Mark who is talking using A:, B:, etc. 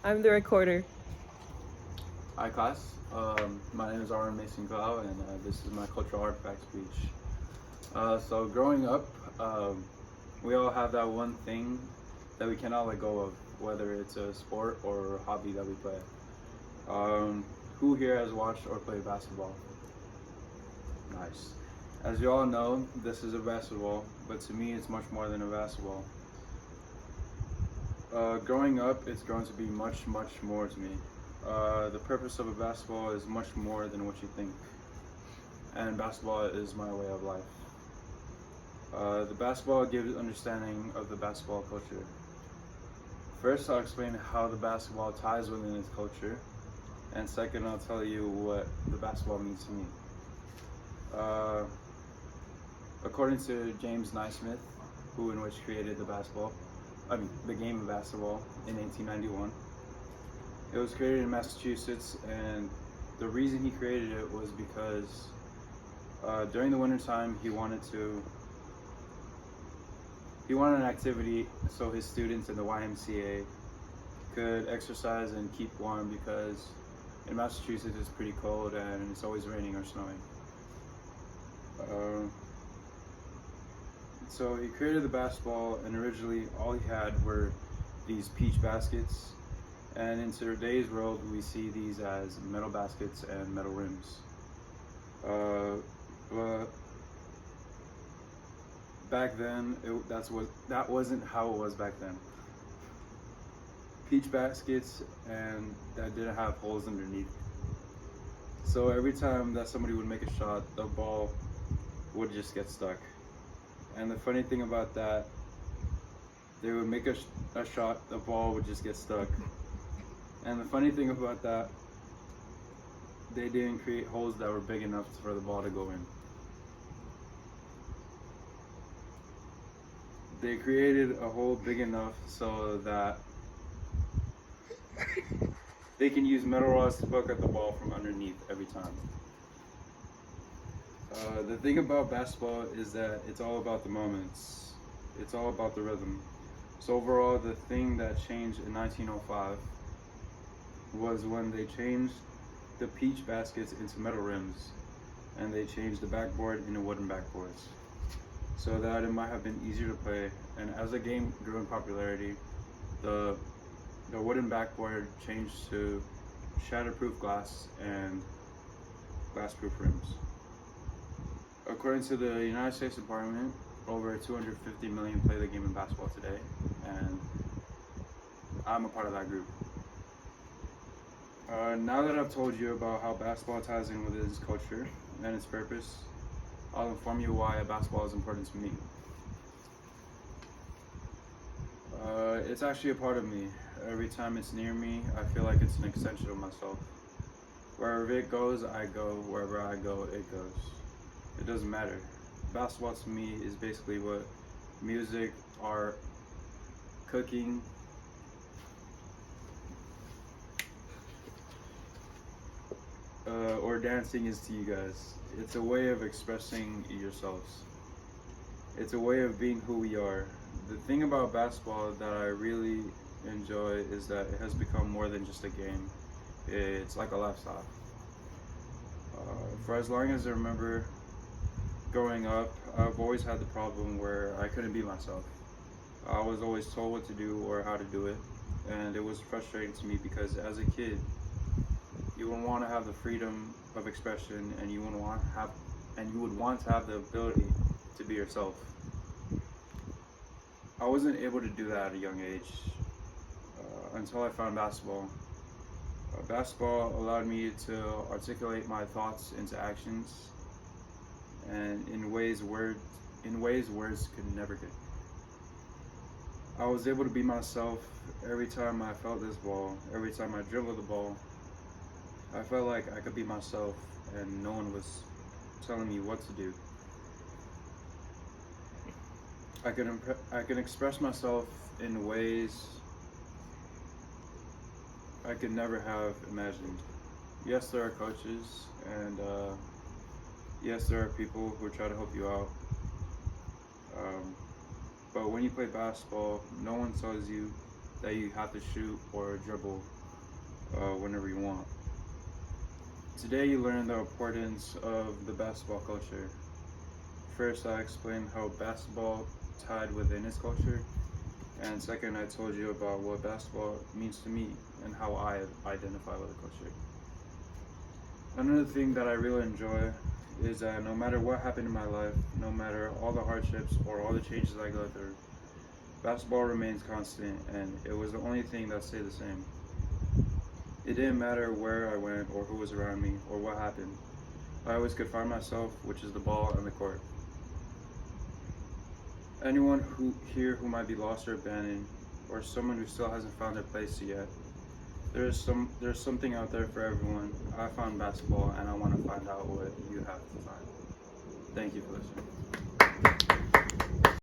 A: I'm the recorder.
B: Hi class, my name is Arwin Kalaw, and this is my cultural artifact speech. So growing up, we all have that one thing that we cannot let go of, whether it's a sport or a hobby that we play. Um, who here has watched or played basketball? Nice. As you all know, this is a basketball, but to me it's much more than a basketball. Growing up, it's going to be much more to me. The purpose of a basketball is much more than what you think, and basketball is my way of life. The basketball gives understanding of the basketball culture. First, I'll explain how the basketball ties within its culture, and second, I'll tell you what the basketball means to me. Uh, According to James Naismith, who in which created the game of basketball in 1891. It was created in Massachusetts, and the reason he created it was because during the winter time he wanted an activity so his students in the YMCA could exercise and keep warm, because in Massachusetts it's pretty cold and it's always raining or snowing. So he created the basketball, and originally all he had were these peach baskets, and in today's world we see these as metal baskets and metal rims. But back then, that wasn't how it was back then. Peach baskets, and that didn't have holes underneath. So every time that somebody would make a shot, the ball would just get stuck. And the funny thing about that, they would make a shot, the ball would just get stuck. And the funny thing about that, they didn't create holes that were big enough for the ball to go in. They created a hole big enough so that they can use metal rods to poke at the ball from underneath every time. The thing about basketball is that it's all about the moments. It's all about the rhythm. So overall, the thing that changed in 1905 was when they changed the peach baskets into metal rims, and they changed the backboard into wooden backboards, so that it might have been easier to play. And as the game grew in popularity, the wooden backboard changed to shatterproof glass and glassproof rims. According to the United States Department, over 250 million play the game of basketball today, and I'm a part of that group. Now that I've told you about how basketball ties in with its culture and its purpose, I'll inform you why basketball is important to me. It's actually a part of me. Every time it's near me, I feel like it's an extension of myself. Wherever it goes, I go. Wherever I go, it goes. It doesn't matter. Basketball to me is basically what music, art, cooking, or dancing is to you guys. It's a way of expressing yourselves. It's a way of being who we are. The thing about basketball that I really enjoy is that it has become more than just a game. It's like a lifestyle. For as long as I remember growing up, I've always had the problem where I couldn't be myself. I was always told what to do or how to do it, and it was frustrating to me because as a kid, you would want to have the freedom of expression, and you would want to have the ability to be yourself. I wasn't able to do that at a young age until I found basketball. Basketball allowed me to articulate my thoughts into actions, and in ways words could never get. I was able to be myself every time I felt this ball, every time I dribbled the ball. I felt like I could be myself and no one was telling me what to do. I can express myself in ways I could never have imagined. Yes, there are coaches, and yes, there are people who try to help you out. But when you play basketball, no one tells you that you have to shoot or dribble whenever you want. Today you learn the importance of the basketball culture. First, I explained how basketball tied within its culture, and second, I told you about what basketball means to me and how I identify with the culture. Another thing that I really enjoy is that no matter what happened in my life, no matter all the hardships or all the changes I go through, basketball remains constant, and it was the only thing that stayed the same. It didn't matter where I went or who was around me or what happened. I always could find myself, which is the ball and the court. Anyone who might be lost or abandoned, or someone who still hasn't found their place yet, there's something out there for everyone. I found basketball, and I want to find out what you have to find. Thank you for listening.